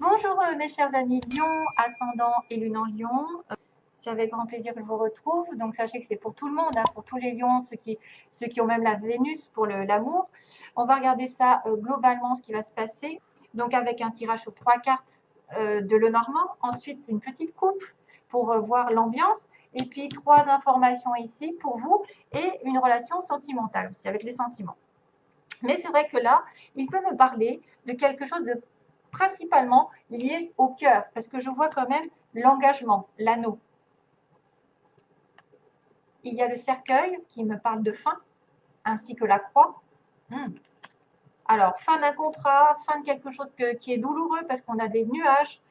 Bonjour mes chers amis Lion, ascendant et lune en Lion. C'est avec grand plaisir que je vous retrouve. Donc sachez que c'est pour tout le monde, hein, pour tous les lions, ceux qui ont même la Vénus pour l'amour. On va regarder ça globalement, ce qui va se passer. Donc avec un tirage sur 3 cartes de Lenormand. Ensuite une petite coupe pour voir l'ambiance. Et puis 3 informations ici pour vous et une relation sentimentale aussi avec les sentiments. Mais c'est vrai que là, il peut me parler de quelque chose de principalement lié au cœur, parce que je vois quand même l'engagement, l'anneau. Il y a le cercueil qui me parle de fin, ainsi que la croix. Alors, fin d'un contrat, fin de quelque chose qui est douloureux parce qu'on a des nuages.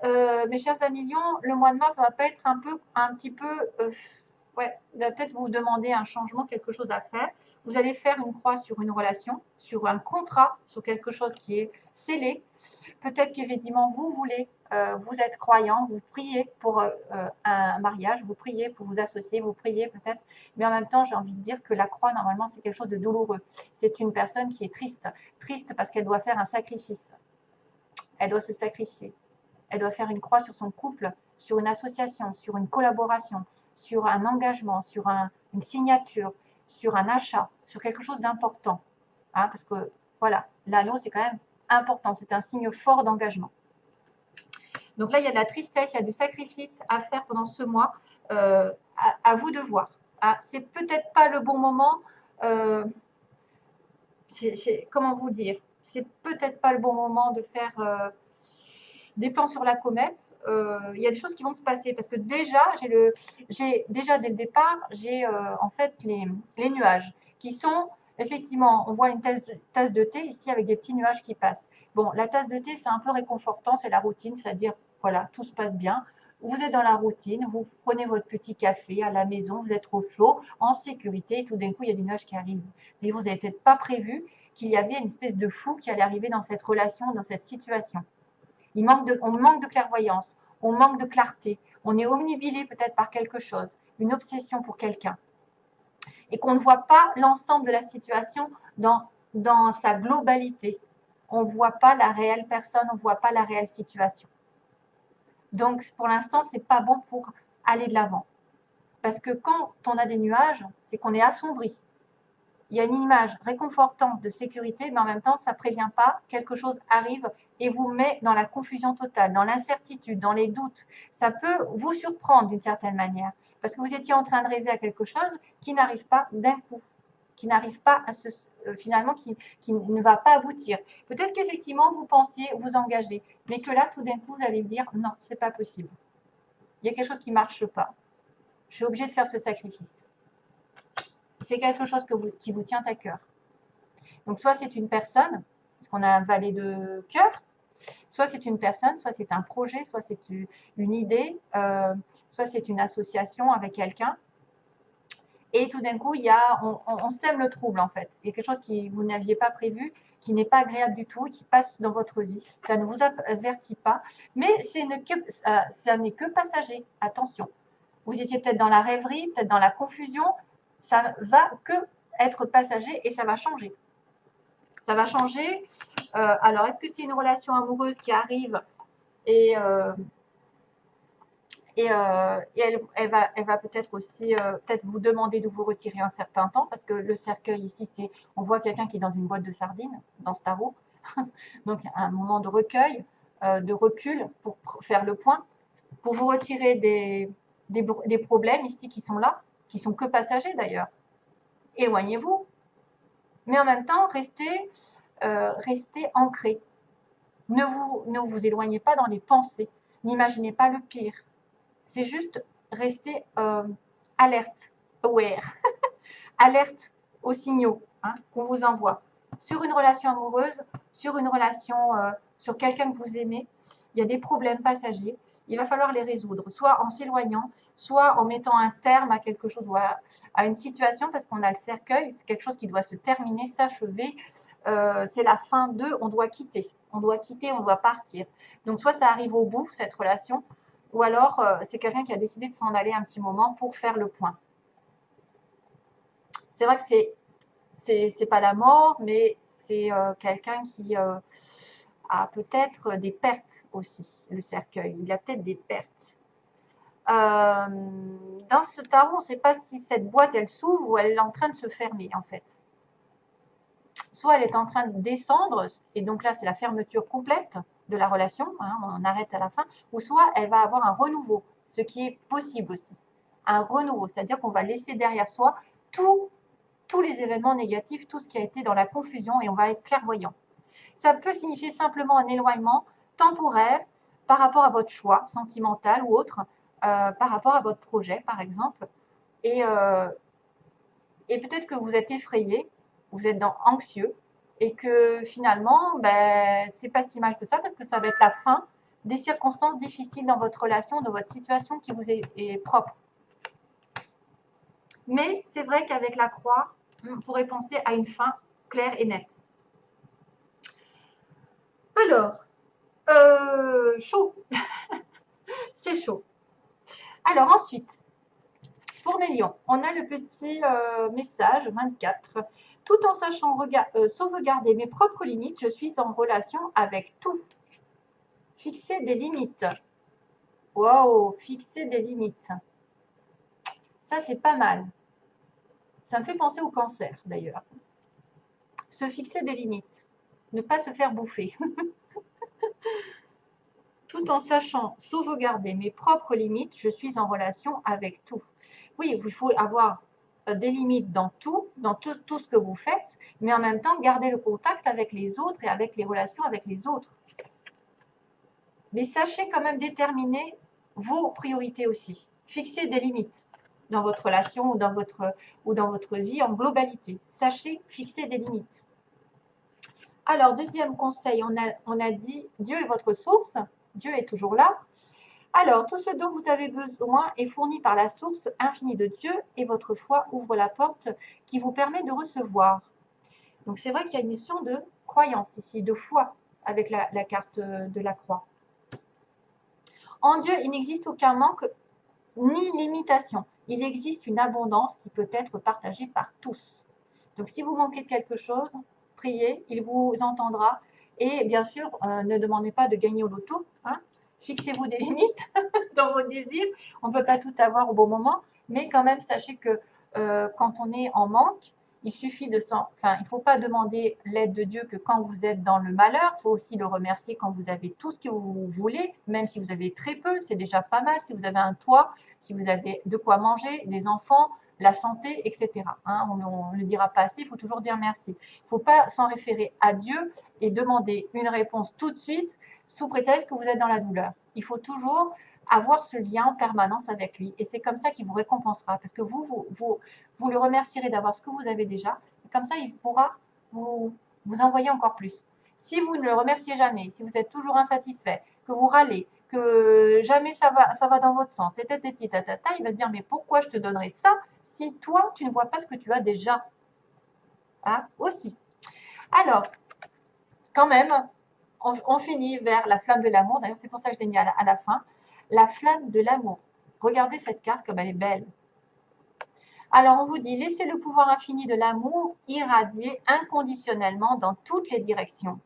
Mes chers amis Lions, le mois de mars, ça va pas être un petit peu, ouais, il va peut-être vous demander un changement, quelque chose à faire. Vous allez faire une croix sur une relation, sur un contrat, sur quelque chose qui est scellé. Peut-être qu'effectivement, vous voulez, vous êtes croyant, vous priez pour un mariage, vous priez pour vous associer, vous priez peut-être, mais en même temps, j'ai envie de dire que la croix, normalement, c'est quelque chose de douloureux. C'est une personne qui est triste, triste parce qu'elle doit faire un sacrifice. Elle doit se sacrifier. Elle doit faire une croix sur son couple, sur une association, sur une collaboration, sur un engagement, sur une signature, sur un achat, sur quelque chose d'important. Hein, parce que voilà, l'anneau, c'est quand même important, c'est un signe fort d'engagement. Donc là, il y a de la tristesse, il y a du sacrifice à faire pendant ce mois. À vous de voir. Ah, c'est peut-être pas le bon moment. Comment vous dire? C'est peut-être pas le bon moment de faire des plans sur la comète. Il y a des choses qui vont se passer parce que déjà, déjà dès le départ, j'ai en fait les nuages qui sont effectivement, on voit une tasse de thé ici avec des petits nuages qui passent. Bon, la tasse de thé, c'est un peu réconfortant, c'est la routine, c'est-à-dire, voilà, tout se passe bien. Vous êtes dans la routine, vous prenez votre petit café à la maison, vous êtes au chaud, en sécurité, et tout d'un coup, il y a des nuages qui arrivent. Et vous n'avez peut-être pas prévu qu'il y avait une espèce de flou qui allait arriver dans cette relation, dans cette situation. On manque de clairvoyance, on manque de clarté, on est omnibilé peut-être par quelque chose, une obsession pour quelqu'un, et qu'on ne voit pas l'ensemble de la situation dans sa globalité. On ne voit pas la réelle personne, on ne voit pas la réelle situation. Donc pour l'instant, ce n'est pas bon pour aller de l'avant. Parce que quand on a des nuages, c'est qu'on est assombri. Il y a une image réconfortante de sécurité, mais en même temps, ça ne prévient pas, quelque chose arrive et vous met dans la confusion totale, dans l'incertitude, dans les doutes. Ça peut vous surprendre d'une certaine manière, parce que vous étiez en train de rêver à quelque chose qui n'arrive pas d'un coup, qui n'arrive pas à finalement, qui ne va pas aboutir. Peut-être qu'effectivement, vous pensiez vous engager, mais que là, tout d'un coup, vous allez me dire, non, c'est pas possible. Il y a quelque chose qui ne marche pas. Je suis obligée de faire ce sacrifice. C'est quelque chose qui vous tient à cœur. Donc, soit c'est une personne, parce qu'on a un valet de cœur, soit c'est une personne, soit c'est un projet, soit c'est une idée, soit c'est une association avec quelqu'un. Et tout d'un coup, on sème le trouble en fait. Il y a quelque chose que vous n'aviez pas prévu, qui n'est pas agréable du tout, qui passe dans votre vie. Ça ne vous avertit pas, mais ça n'est que passager. Attention. Vous étiez peut-être dans la rêverie, peut-être dans la confusion. Ça va que être passager et ça va changer. Ça va changer. Alors, est-ce que c'est une relation amoureuse qui arrive et, elle va peut-être aussi peut-être vous demander de vous retirer un certain temps parce que le cercueil ici, on voit quelqu'un qui est dans une boîte de sardines dans ce tarot. Donc, un moment de recueil, de recul pour faire le point, pour vous retirer des problèmes ici qui sont là, qui sont que passagers d'ailleurs. Éloignez-vous, mais en même temps, restez ancré. Ne vous éloignez pas dans les pensées. N'imaginez pas le pire. C'est juste rester alerte, aware, alerte aux signaux qu'on vous envoie. Sur une relation amoureuse, sur une relation, sur quelqu'un que vous aimez, il y a des problèmes passagers. Il va falloir les résoudre, soit en s'éloignant, soit en mettant un terme à quelque chose ou à une situation, parce qu'on a le cercueil, c'est quelque chose qui doit se terminer, s'achever. C'est la fin de, on doit quitter, on doit partir. Donc soit ça arrive au bout, cette relation, ou alors c'est quelqu'un qui a décidé de s'en aller un petit moment pour faire le point. C'est vrai que c'est pas la mort, mais c'est quelqu'un qui a peut-être des pertes aussi, le cercueil. Il a peut-être des pertes. Dans ce tarot, on ne sait pas si cette boîte, elle s'ouvre ou elle est en train de se fermer, en fait. Soit elle est en train de descendre, et donc là, c'est la fermeture complète de la relation, hein, on arrête à la fin, ou soit elle va avoir un renouveau, ce qui est possible aussi. Un renouveau, c'est-à-dire qu'on va laisser derrière soi tous les événements négatifs, tout ce qui a été dans la confusion, et on va être clairvoyant. Ça peut signifier simplement un éloignement temporaire par rapport à votre choix sentimental ou autre, par rapport à votre projet, par exemple. Et peut-être que vous êtes effrayé, vous êtes anxieux, et que finalement, ben, c'est pas si mal que ça, parce que ça va être la fin des circonstances difficiles dans votre relation, dans votre situation qui vous est propre. Mais c'est vrai qu'avec la croix, on pourrait penser à une fin claire et nette. Alors, chaud. C'est chaud. Alors ensuite, pour mes lions, on a le petit message 24. Tout en sachant sauvegarder mes propres limites, je suis en relation avec tout. Fixer des limites. Wow, fixer des limites. Ça, c'est pas mal. Ça me fait penser au cancer, d'ailleurs. Se fixer des limites. Ne pas se faire bouffer. Tout en sachant sauvegarder mes propres limites, je suis en relation avec tout. Oui, il faut avoir des limites dans tout ce que vous faites, mais en même temps, garder le contact avec les autres et avec les relations avec les autres. Mais sachez quand même déterminer vos priorités aussi. Fixez des limites dans votre relation ou dans votre vie en globalité. Sachez fixer des limites. Alors, deuxième conseil, on a dit Dieu est votre source. Dieu est toujours là. Alors, tout ce dont vous avez besoin est fourni par la source infinie de Dieu et votre foi ouvre la porte qui vous permet de recevoir. Donc, c'est vrai qu'il y a une notion de croyance ici, de foi avec la carte de la croix. En Dieu, il n'existe aucun manque ni limitation. Il existe une abondance qui peut être partagée par tous. Donc, si vous manquez de quelque chose, priez, il vous entendra. Et bien sûr, ne demandez pas de gagner au loto. Hein. Fixez-vous des limites dans vos désirs. On ne peut pas tout avoir au bon moment, mais quand même, sachez que quand on est en manque, il suffit il ne faut pas demander l'aide de Dieu que quand vous êtes dans le malheur. Il faut aussi le remercier quand vous avez tout ce que vous voulez, même si vous avez très peu, c'est déjà pas mal. Si vous avez un toit, si vous avez de quoi manger, des enfants, la santé, etc. Hein, on ne le dira pas assez, il faut toujours dire merci. Il ne faut pas s'en référer à Dieu et demander une réponse tout de suite sous prétexte que vous êtes dans la douleur. Il faut toujours avoir ce lien en permanence avec lui. Et c'est comme ça qu'il vous récompensera. Parce que vous le remercierez d'avoir ce que vous avez déjà. Et comme ça, il pourra vous envoyer encore plus. Si vous ne le remerciez jamais, si vous êtes toujours insatisfait, que vous râlez, que jamais ça va dans votre sens, et il va se dire, mais pourquoi je te donnerais ça si toi, tu ne vois pas ce que tu as déjà aussi. Alors, quand même, on finit vers la flamme de l'amour. D'ailleurs, c'est pour ça que je l'ai mis à la fin. La flamme de l'amour. Regardez cette carte comme elle est belle. Alors, on vous dit, laissez le pouvoir infini de l'amour irradier inconditionnellement dans toutes les directions.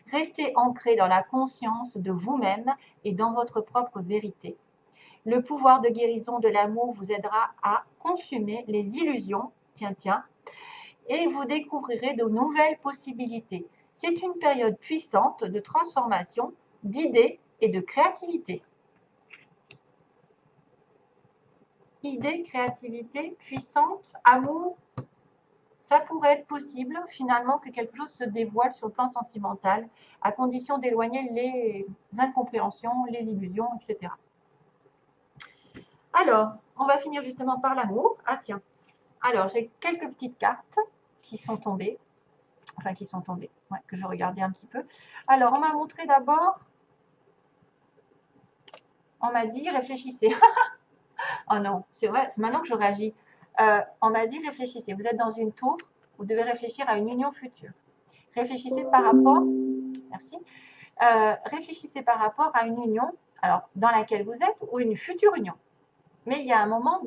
Restez ancré dans la conscience de vous-même et dans votre propre vérité. Le pouvoir de guérison de l'amour vous aidera à consumer les illusions, et vous découvrirez de nouvelles possibilités. C'est une période puissante de transformation, d'idées et de créativité. Idées, créativité, puissante, amour, ça pourrait être possible finalement que quelque chose se dévoile sur le plan sentimental, à condition d'éloigner les incompréhensions, les illusions, etc. Alors, on va finir justement par l'amour. Ah tiens, alors j'ai quelques petites cartes qui sont tombées, que je regardais un petit peu. Alors, on m'a montré d'abord, on m'a dit réfléchissez. Oh non, c'est vrai, c'est maintenant que je réagis. On m'a dit réfléchissez. Vous êtes dans une tour, vous devez réfléchir à une union future. Réfléchissez par rapport, merci. Réfléchissez par rapport à une union, alors dans laquelle vous êtes ou une future union. Mais il y a un moment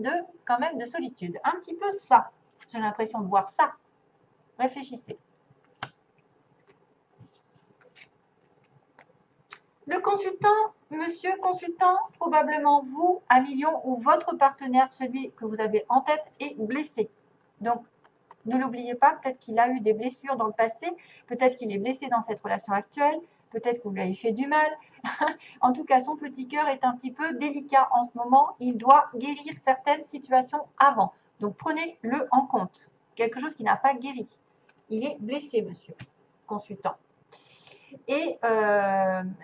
quand même de solitude. Un petit peu ça. J'ai l'impression de voir ça. Réfléchissez. Le consultant, monsieur consultant, probablement vous, à million, ou votre partenaire, celui que vous avez en tête, est blessé. Donc, ne l'oubliez pas, peut-être qu'il a eu des blessures dans le passé, peut-être qu'il est blessé dans cette relation actuelle, peut-être que vous lui avez fait du mal. En tout cas, son petit cœur est un petit peu délicat en ce moment. Il doit guérir certaines situations avant. Donc, prenez-le en compte. Quelque chose qui n'a pas guéri. Il est blessé, monsieur consultant. Et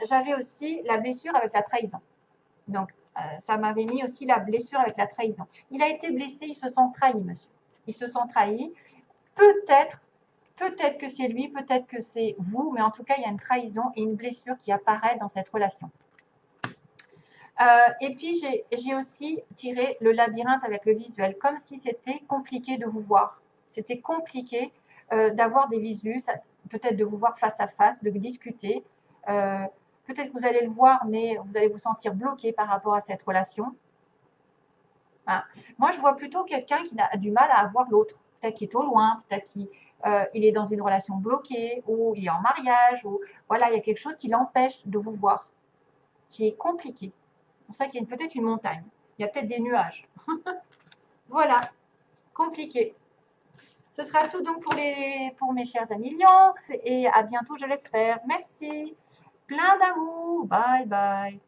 j'avais aussi la blessure avec la trahison. Donc, ça m'avait mis aussi la blessure avec la trahison. Il a été blessé, il se sent trahi, monsieur. Il se sent trahi. Peut-être que c'est lui, peut-être que c'est vous, mais en tout cas, il y a une trahison et une blessure qui apparaît dans cette relation. Et puis, j'ai aussi tiré le labyrinthe avec le visuel, comme si c'était compliqué de vous voir. C'était compliqué d'avoir des visus, peut-être de vous voir face à face, de discuter. Peut-être que vous allez le voir, mais vous allez vous sentir bloqué par rapport à cette relation. Hein. Moi, je vois plutôt quelqu'un qui a du mal à avoir l'autre. Peut-être qu'il est au loin, peut-être qu'il est dans une relation bloquée, ou il est en mariage, ou voilà, il y a quelque chose qui l'empêche de vous voir, qui est compliqué. C'est pour ça qu'il y a peut-être une montagne. Il y a peut-être des nuages. Voilà, compliqué. Ce sera tout donc pour mes chers amis lions. Et à bientôt, je l'espère. Merci. Plein d'amour. Bye bye.